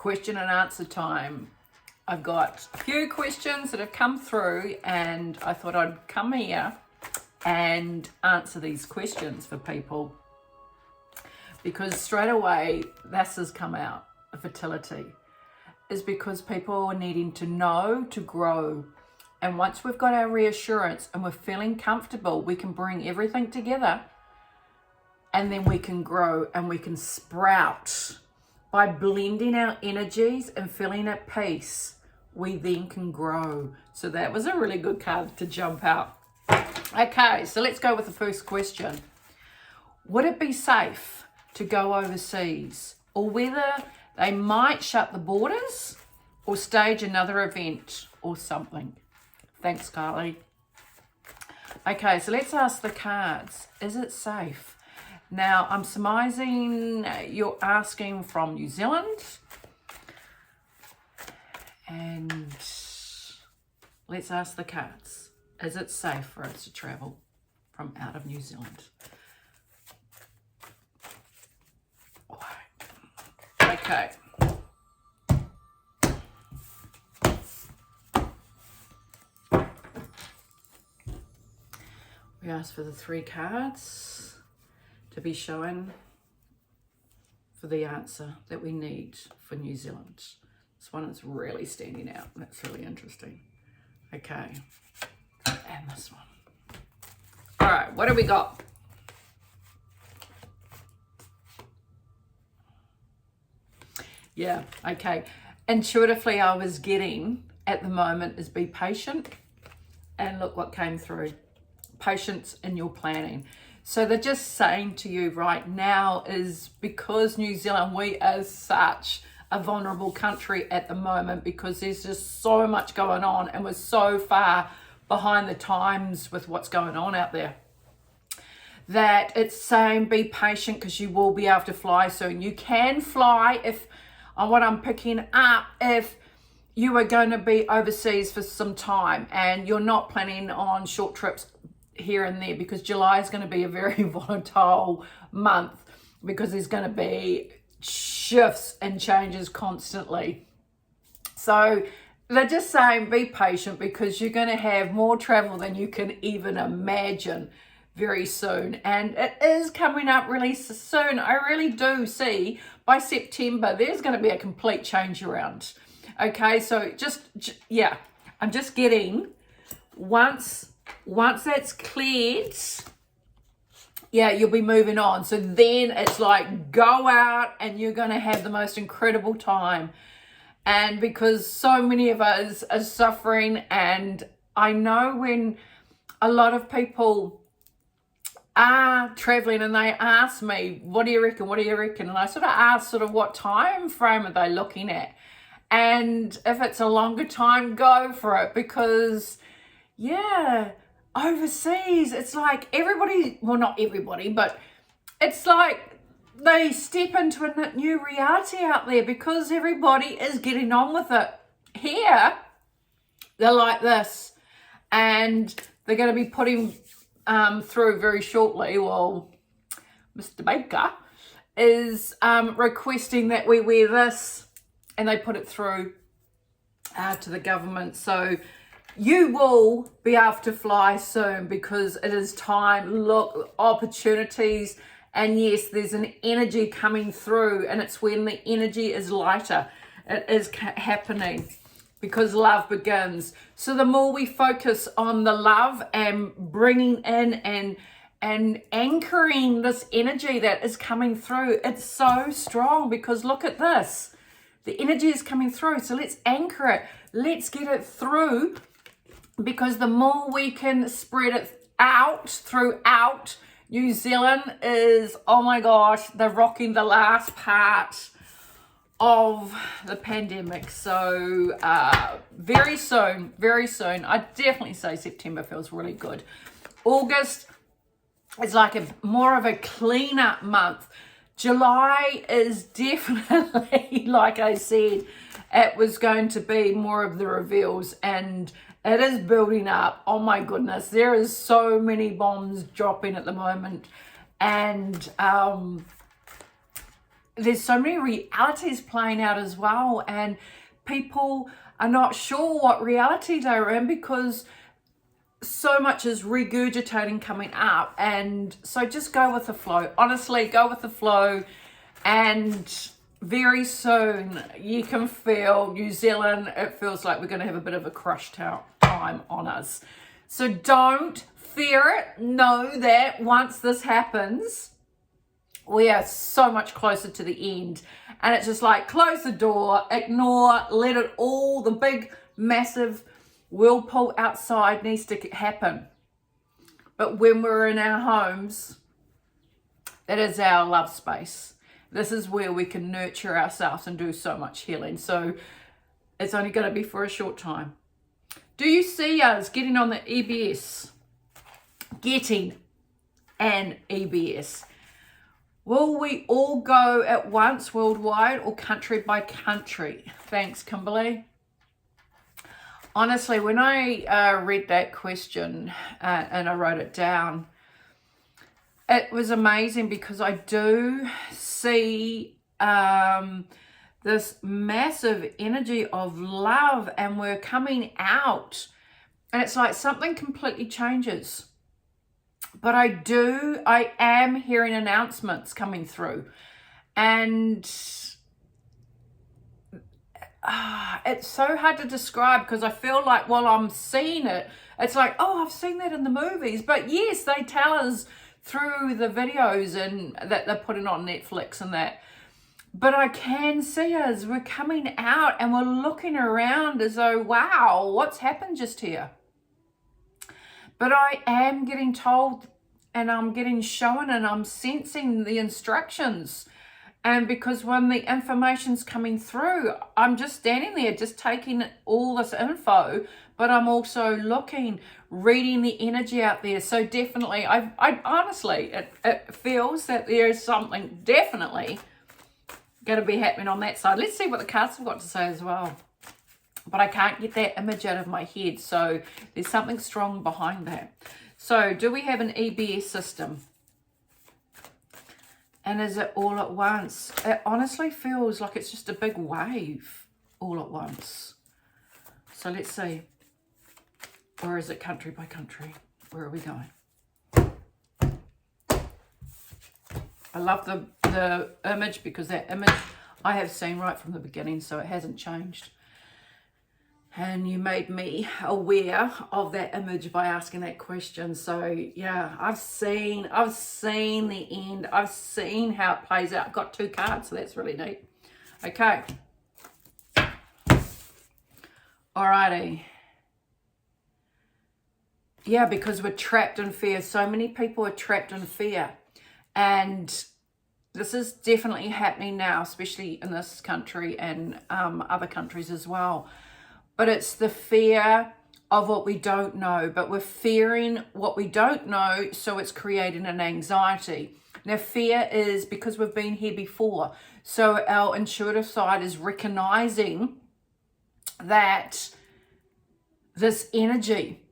question and answer time. I've got a few questions that have come through and I thought I'd come here and answer these questions for people, because straight away this has come out, fertility, is because people are needing to know to grow. And once we've got our reassurance and we're feeling comfortable, we can bring everything together and then we can grow and we can sprout. By blending our energies and feeling at peace, we then can grow. So that was a really good card to jump out. Okay, so let's go with the first question. Would it be safe to go overseas, or whether they might shut the borders or stage another event or something? Thanks, Carly. Okay, so let's ask the cards. Is it safe? Now, I'm surmising you're asking from New Zealand. And let's ask the cards. Is it safe for us to travel from out of New Zealand? Okay. We asked for the 3 cards to be shown for the answer that we need for New Zealand. This one is really standing out. That's really interesting. Okay. And this one. All right, what do we got? Yeah, okay. Intuitively, I was getting at the moment is be patient. And look what came through. Patience in your planning. So they're just saying to you right now is because New Zealand, we are such a vulnerable country at the moment because there's just so much going on and we're so far behind the times with what's going on out there, that it's saying be patient because you will be able to fly soon. You can fly if, on what I'm picking up, if you are going to be overseas for some time and you're not planning on short trips here and there, because July is going to be a very volatile month because there's going to be shifts and changes constantly. So they're just saying be patient because you're going to have more travel than you can even imagine very soon, and it is coming up really soon. I really do see by September there's going to be a complete change around. Okay, so yeah, I'm just getting once that's cleared, yeah, you'll be moving on. So then it's like go out and you're going to have the most incredible time. And because so many of us are suffering, and I know when a lot of people are traveling and they ask me, what do you reckon? What do you reckon? And I sort of ask what time frame are they looking at? And if it's a longer time, go for it, because yeah, overseas, it's like everybody, well, not everybody, but it's like they step into a new reality out there because everybody is getting on with it. Here, they're like this, and they're going to be putting through very shortly, well, Mr. Baker is requesting that we wear this, and they put it through to the government. So you will be able to fly soon because it is time. Look, opportunities, and yes, there's an energy coming through, and it's when the energy is lighter. It is happening because love begins. So the more we focus on the love and bringing in and anchoring this energy that is coming through, it's so strong because look at this. The energy is coming through. So let's anchor it. Let's get it through, because the more we can spread it out throughout, New Zealand is, oh my gosh, they're rocking the last part of the pandemic. So very soon, I definitely say September feels really good. August is like more of a cleanup month. July is definitely, like I said, it was going to be more of the reveals, and it is building up. Oh my goodness, there is so many bombs dropping at the moment, and there's so many realities playing out as well, and people are not sure what reality they're in because so much is regurgitating coming up. And so just go with the flow. Honestly, go with the flow, and very soon you can feel New Zealand, it feels like we're going to have a bit of a crush time on us. So don't fear it. Know that once this happens, we are so much closer to the end. And it's just like, close the door, ignore, let it all, the big, massive whirlpool outside needs to happen. But when we're in our homes, it is our love space. This is where we can nurture ourselves and do so much healing. So it's only going to be for a short time. Do you see us getting on the EBS? Getting an EBS. Will we all go at once worldwide or country by country? Thanks, Kimberly. Honestly, when I read that question and I wrote it down, it was amazing because I do see this massive energy of love, and we're coming out, and it's like something completely changes. But I am hearing announcements coming through, and it's so hard to describe because I feel like while I'm seeing it, it's like, oh, I've seen that in the movies. But yes, they tell us through the videos and that they're putting on Netflix and that. But I can see us, we're coming out and we're looking around as though, wow, what's happened just here? But I am getting told, and I'm getting shown, and I'm sensing the instructions. And because when the information's coming through, I'm just standing there, just taking all this info, but I'm also looking, reading the energy out there. So definitely, I honestly, it feels that there's something definitely going to be happening on that side. Let's see what the cards have got to say as well. But I can't get that image out of my head. So there's something strong behind that. So do we have an EBS system? And is it all at once? It honestly feels like it's just a big wave all at once. So let's see. Or is it country by country? Where are we going? I love the image because that image I have seen right from the beginning, so it hasn't changed. And you made me aware of that image by asking that question. So yeah, I've seen the end. I've seen how it plays out. I've got 2 cards, so that's really neat. Okay. Alrighty. Yeah, because we're trapped in fear. So many people are trapped in fear. And this is definitely happening now, especially in this country and other countries as well. But it's the fear of what we don't know. But we're fearing what we don't know, so it's creating an anxiety. Now, fear is because we've been here before. So our intuitive side is recognizing that this energy,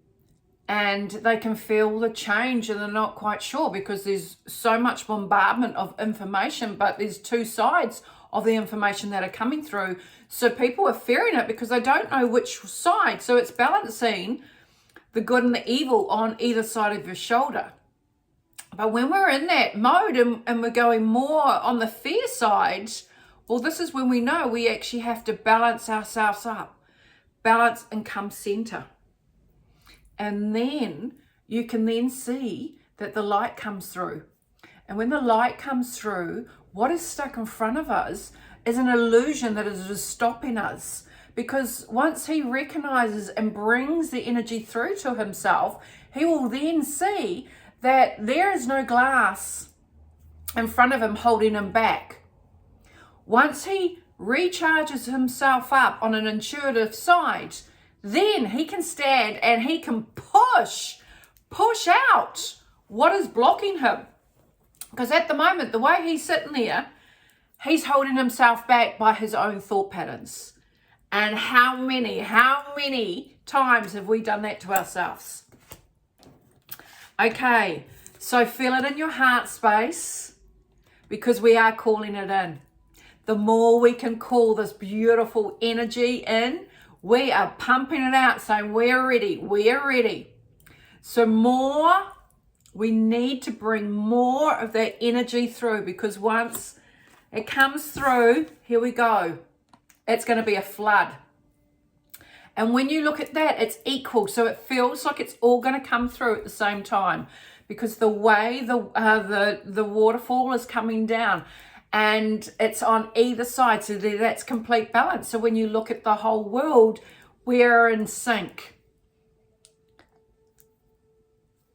and they can feel the change, and they're not quite sure because there's so much bombardment of information, but there's 2 sides of the information that are coming through. So people are fearing it because they don't know which side. So it's balancing the good and the evil on either side of your shoulder. But when we're in that mode and we're going more on the fear side, well, this is when we know we actually have to balance ourselves up. Balance and come center. And then you can then see that the light comes through. And when the light comes through, what is stuck in front of us is an illusion that is just stopping us. Because once he recognizes and brings the energy through to himself, he will then see that there is no glass in front of him holding him back. Once he recharges himself up on an intuitive side, then he can stand and he can push out what is blocking him. Because at the moment, the way he's sitting there, he's holding himself back by his own thought patterns. And how many times have we done that to ourselves? Okay, so feel it in your heart space, because we are calling it in. the more we can call this beautiful energy in. We are pumping it out, saying we're ready, we're ready. So we need to bring more of that energy through, because once it comes through, here we go, it's going to be a flood. And when you look at that, it's equal. So it feels like it's all going to come through at the same time, because the way the waterfall is coming down and it's on either side. So that's complete balance. So when you look at the whole world, we're in sync.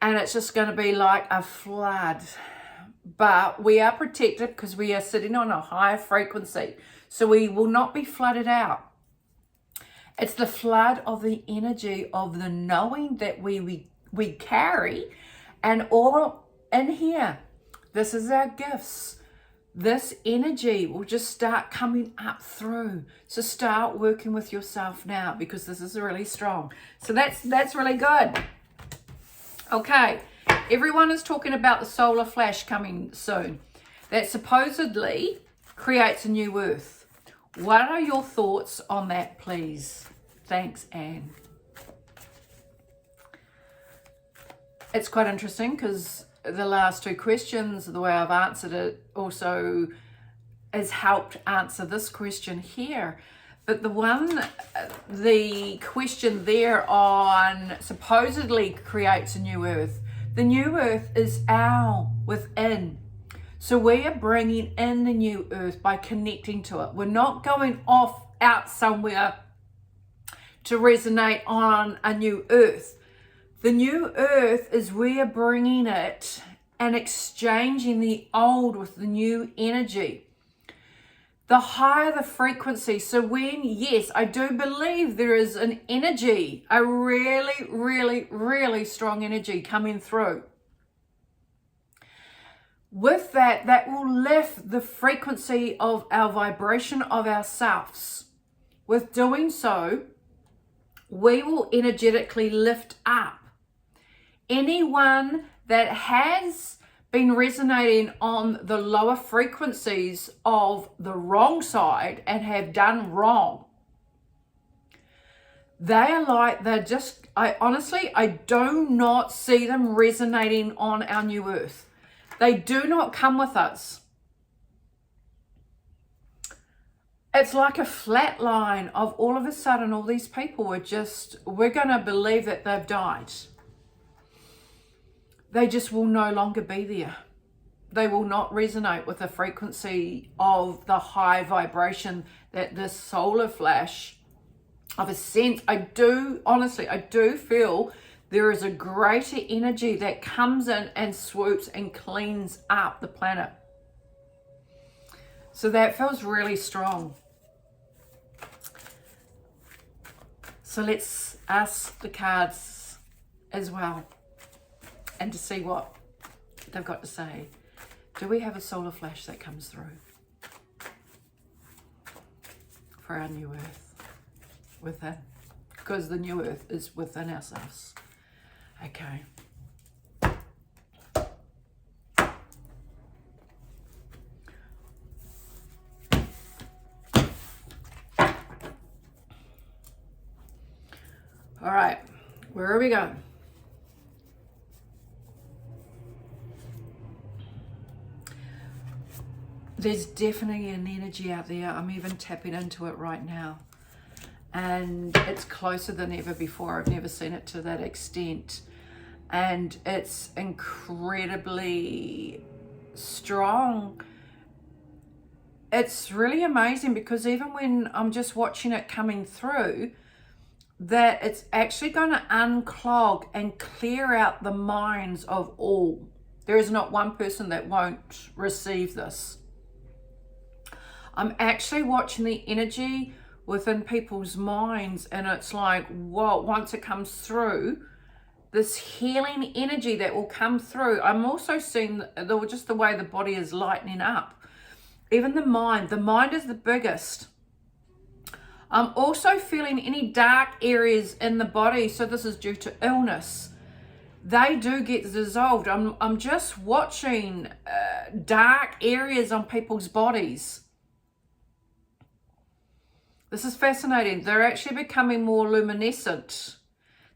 And it's just going to be like a flood. But we are protected because we are sitting on a higher frequency. So we will not be flooded out. It's the flood of the energy of the knowing that we carry, and all in here. This is our gifts. This energy will just start coming up through. So start working with yourself now, because this is really strong. So that's really good. Okay, everyone is talking about the solar flash coming soon. That supposedly creates a new earth. What are your thoughts on that, please? Thanks, Anne. It's quite interesting because the last two questions, the way I've answered it also has helped answer this question here. But the question there on supposedly creates a new earth. The new earth is our within. So we are bringing in the new earth by connecting to it. We're not going off out somewhere to resonate on a new earth. The new earth is we are bringing it and exchanging the old with the new energy. The higher the frequency. So when, yes, I do believe there is an energy, a really, really, really strong energy coming through. With that, that will lift the frequency of our vibration of ourselves. With doing so, we will energetically lift up anyone that has been resonating on the lower frequencies of the wrong side and have done wrong. They are like, I do not see them resonating on our new earth. They do not come with us. It's like a flat line of all of a sudden all these people we're going to believe that they've died. They just will no longer be there. They will not resonate with the frequency of the high vibration that this solar flash of a sense. I do feel there is a greater energy that comes in and swoops and cleans up the planet. So that feels really strong. So let's ask the cards as well, and to see what they've got to say. Do we have a solar flash that comes through for our new earth within? Because the new earth is within ourselves. Okay. All right, where are we going? There's definitely an energy out there. I'm even tapping into it right now. And it's closer than ever before. I've never seen it to that extent. And it's incredibly strong. It's really amazing because even when I'm just watching it coming through, that it's actually going to unclog and clear out the minds of all. There is not one person that won't receive this. I'm actually watching the energy within people's minds, and it's like, whoa, once it comes through, this healing energy that will come through. I'm also seeing just the way the body is lightening up. Even the mind is the biggest. I'm also feeling any dark areas in the body, so this is due to illness. They do get dissolved. I'm just watching dark areas on people's bodies. This is fascinating. They're actually becoming more luminescent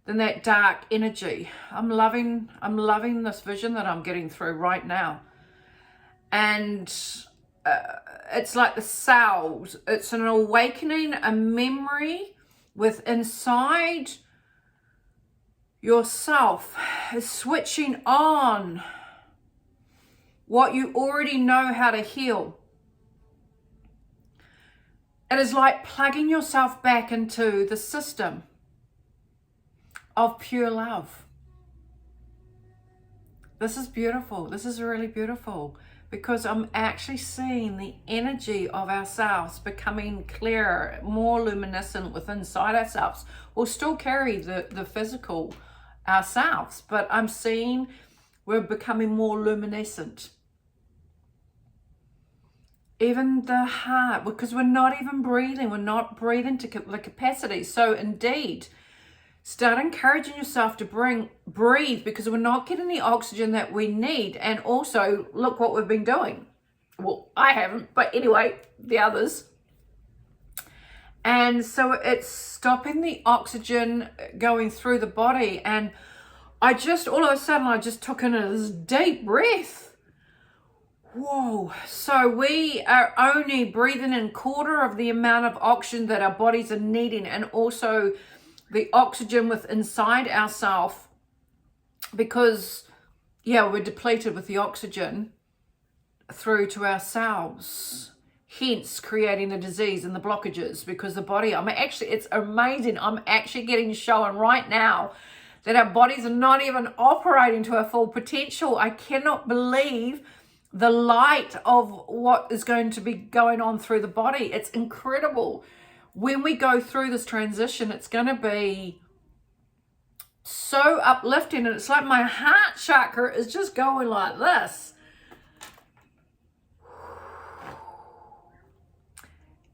than that dark energy. I'm loving this vision that I'm getting through right now. And it's like the cells. It's an awakening, a memory with inside yourself is switching on what you already know how to heal. It is like plugging yourself back into the system of pure love. This is beautiful. This is really beautiful, because I'm actually seeing the energy of ourselves becoming clearer, more luminescent within inside ourselves. We'll still carry the physical ourselves, but I'm seeing we're becoming more luminescent. Even the heart, because we're not even breathing. We're not breathing to the capacity. So indeed, start encouraging yourself to breathe, because we're not getting the oxygen that we need. And also, look what we've been doing. Well, I haven't, but anyway, the others. And so it's stopping the oxygen going through the body. And I just, all of a sudden, I just took in this deep breath. Whoa. So we are only breathing in quarter of the amount of oxygen that our bodies are needing. And also the oxygen with inside ourselves, because, yeah, we're depleted with the oxygen through to ourselves. Hence creating the disease and the blockages, because the body, it's amazing. I'm actually getting shown right now that our bodies are not even operating to our full potential. I cannot believe the light of what is going to be going on through the body. It's incredible. When we go through this transition, it's going to be so uplifting. And it's like my heart chakra is just going like this.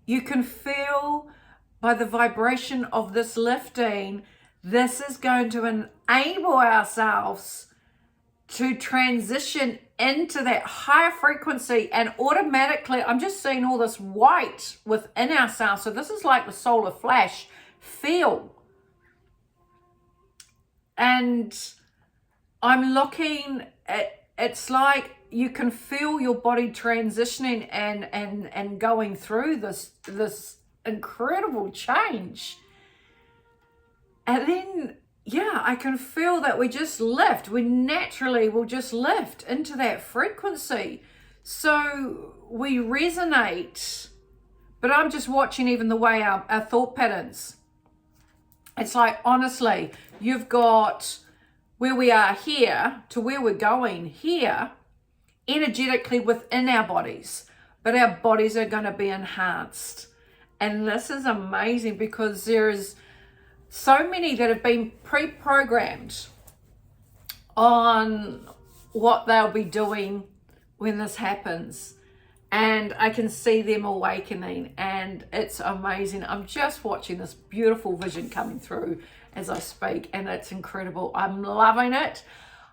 You can feel by the vibration of this lifting, this is going to enable ourselves to transition into that higher frequency. And automatically, I'm just seeing all this white within ourselves. So this is like the solar flash feel. And I'm looking at, it's like you can feel your body transitioning and going through this incredible change. And then, yeah, I can feel that we just lift. We naturally will just lift into that frequency. So we resonate. But I'm just watching even the way our thought patterns. It's like, honestly, you've got where we are here to where we're going here, energetically within our bodies, but our bodies are going to be enhanced. And this is amazing, because there's so many that have been pre-programmed on what they'll be doing when this happens. And I can see them awakening, and it's amazing. I'm just watching this beautiful vision coming through as I speak, and it's incredible. I'm loving it.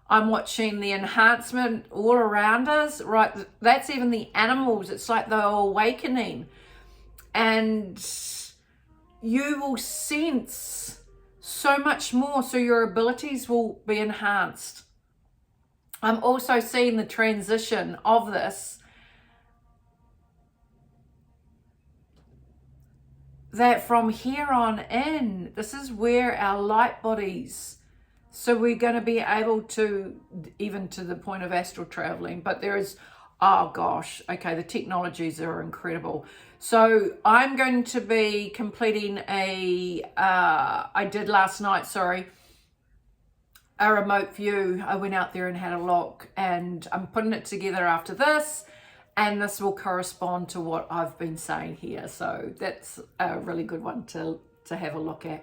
I'm watching the enhancement all around us, right? That's even the animals. It's like they're awakening. And you will sense so much more. So your abilities will be enhanced. I'm also seeing the transition of this. That from here on in, this is where our light bodies, so we're going to be able to, even to the point of astral traveling, but there is, oh gosh, okay, the technologies are incredible. So I'm going to be completing I did last night, a remote view. I went out there and had a look, and I'm putting it together after this. And this will correspond to what I've been saying here. So that's a really good one to have a look at.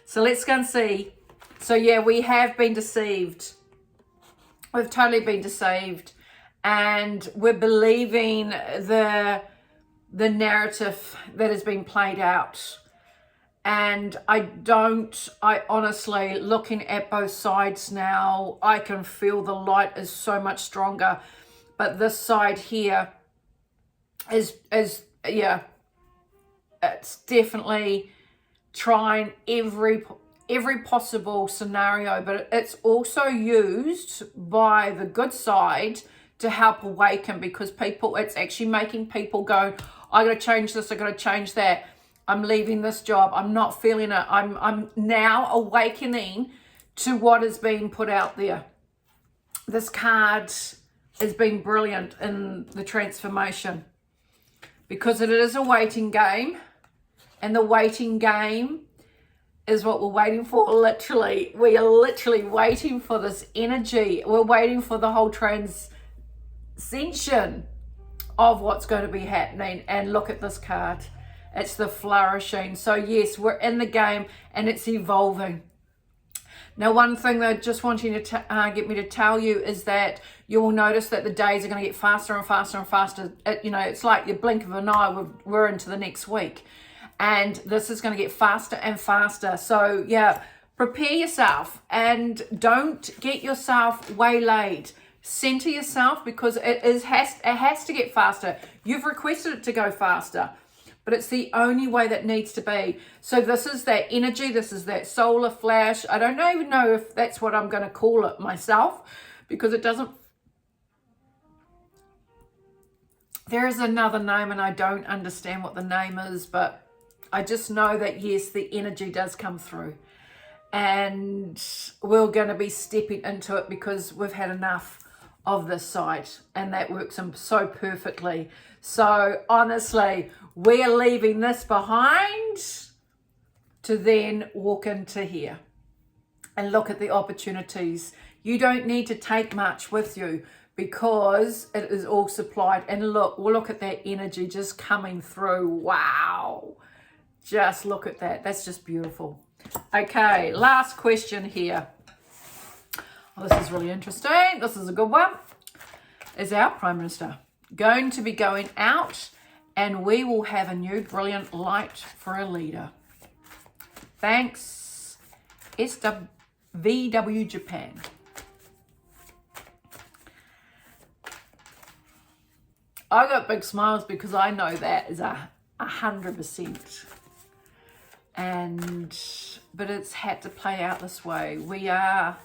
So let's go and see. So yeah, we have been deceived. We've totally been deceived. And we're believing the narrative that has been played out. And I honestly, looking at both sides now, I can feel the light is so much stronger. But this side here is yeah, it's definitely trying every possible scenario, but it's also used by the good side to help awaken, because it's actually making people go, I got to change this, I got to change that. I'm leaving this job. I'm not feeling it. I'm now awakening to what is being put out there. This card has been brilliant in the transformation, because it is a waiting game, and the waiting game is what we're waiting for. Literally, we are literally waiting for this energy. We're waiting for the whole ascension of what's going to be happening. And look at this card. It's the flourishing. So yes, we're in the game and it's evolving. Now, one thing that I just want you to get me to tell you is that you will notice that the days are going to get faster and faster and faster. It's like the blink of an eye, we're into the next week. And this is going to get faster and faster. So yeah, prepare yourself and don't get yourself waylaid. Center yourself, because it has to get faster. You've requested it to go faster, but it's the only way that needs to be. So this is that energy. This is that solar flash. I don't even know if that's what I'm going to call it myself, because it doesn't. There is another name and I don't understand what the name is, but I just know that yes, the energy does come through, and we're going to be stepping into it because we've had enough of this side, and that works so perfectly. So honestly, we're leaving this behind to then walk into here and look at the opportunities. You don't need to take much with you, because it is all supplied. And we'll look at that energy just coming through. Wow. Just look at that. That's just beautiful. Okay, last question here. Oh, this is really interesting. This is a good one. Is our Prime Minister going to be going out, and we will have a new brilliant light for a leader? Thanks, VW Japan. I got big smiles because I know that is 100%. But it's had to play out this way. We are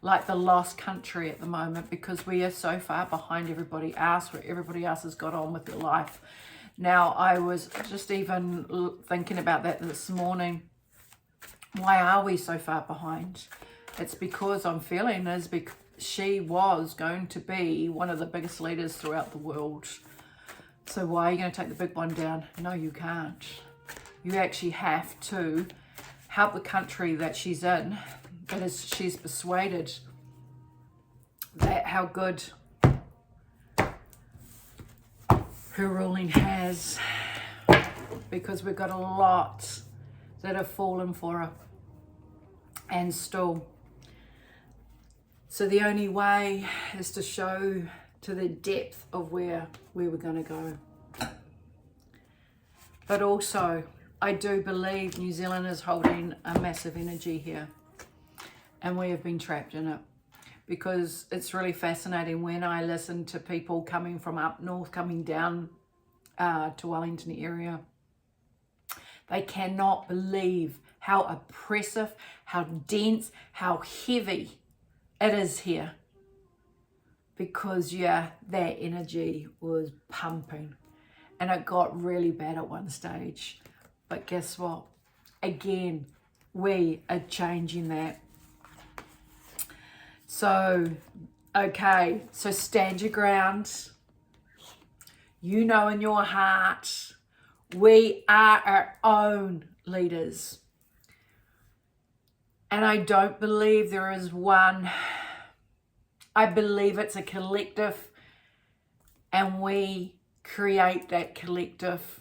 like the lost country at the moment, because we are so far behind everybody else, where everybody else has got on with their life. Now, I was just even thinking about that this morning. Why are we so far behind? It's because I'm feeling because she was going to be one of the biggest leaders throughout the world. So why are you going to take the big one down? No, you can't. You actually have to help the country that she's in, that she's persuaded that how good her ruling has, because we've got a lot that have fallen for her and still. So the only way is to show to the depth of where we're going to go. But also, I do believe New Zealand is holding a massive energy here, and we have been trapped in it, because it's really fascinating when I listen to people coming from up north, coming down to Wellington area. They cannot believe how oppressive, how dense, how heavy it is here, because yeah, that energy was pumping, and it got really bad at one stage. But guess what? Again, we are changing that. So, okay, so stand your ground. You know in your heart, we are our own leaders. And I don't believe there is one. I believe it's a collective, and we create that collective,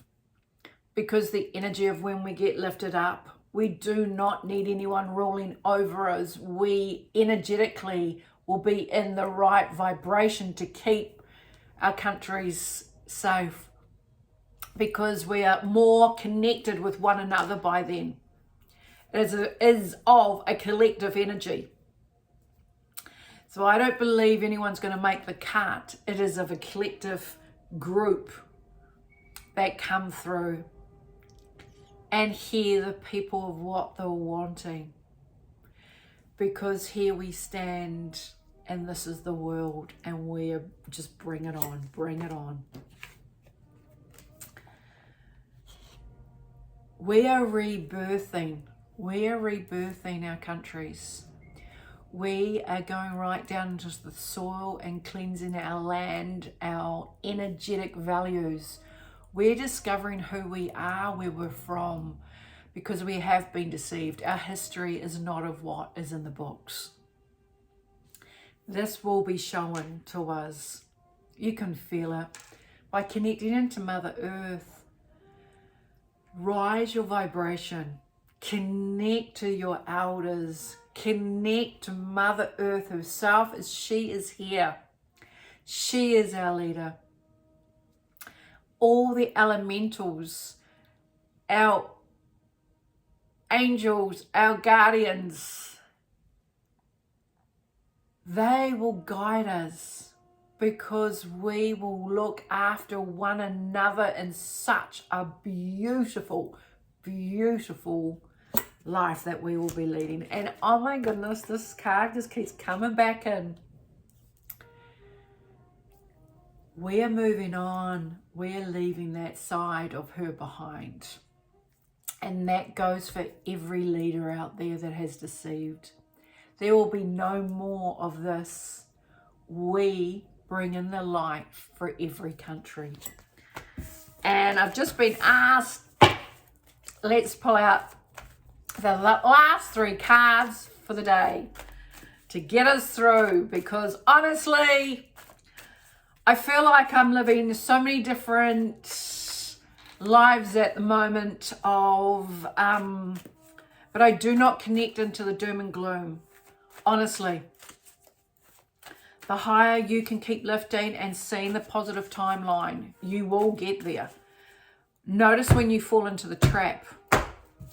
because the energy of when we get lifted up, we do not need anyone ruling over us. We energetically will be in the right vibration to keep our countries safe, because we are more connected with one another by then. It is of a collective energy. So I don't believe anyone's going to make the cut. It is of a collective group that come through. and hear the people of what they're wanting. Because here we stand, and this is the world, and we're just bring it on, bring it on. We are rebirthing our countries. We are going right down into the soil and cleansing our land, our energetic values. We're discovering who we are, where we're from, because we have been deceived. Our history is not of what is in the books. This will be shown to us. You can feel it by connecting into Mother Earth. Rise your vibration. Connect to your elders. Connect to Mother Earth herself, as she is here. She is our leader. All the elementals, our angels, our guardians, they will guide us, because we will look after one another in such a beautiful, beautiful life that we will be leading. And oh my goodness, this card just keeps coming back in. We're moving on. We're leaving that side of her behind. And that goes for every leader out there that has deceived. There will be no more of this. We bring in the light for every country. And I've just been asked, let's pull out the last 3 cards for the day to get us through, because honestly, I feel like I'm living so many different lives at the moment of, but I do not connect into the doom and gloom, honestly. The higher you can keep lifting and seeing the positive timeline, you will get there. Notice when you fall into the trap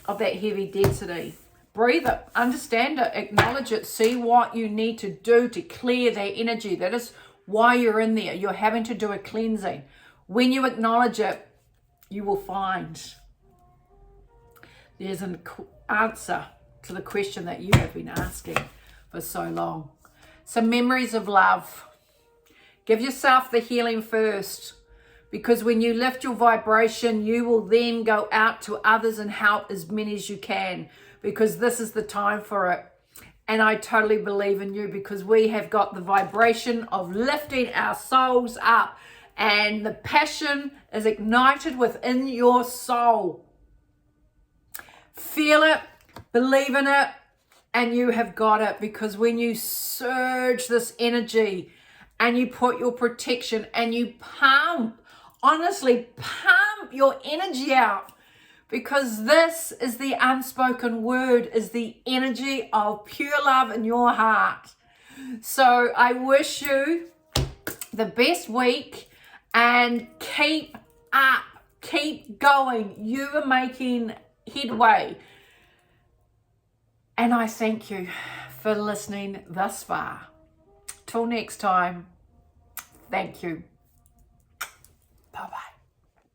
of that heavy density. Breathe it, understand it, acknowledge it, see what you need to do to clear that energy. That is why you're in there. You're having to do a cleansing. When you acknowledge it, you will find there's an answer to the question that you have been asking for so long. Some memories of love. Give yourself the healing first, because when you lift your vibration, you will then go out to others and help as many as you can, because this is the time for it. And I totally believe in you, because we have got the vibration of lifting our souls up, and the passion is ignited within your soul. Feel it, believe in it, and you have got it. Because when you surge this energy and you put your protection and you pump, honestly, pump your energy out, because this is the unspoken word, is the energy of pure love in your heart. So I wish you the best week, and keep up, keep going. You are making headway. And I thank you for listening thus far. Till next time, thank you. Bye-bye.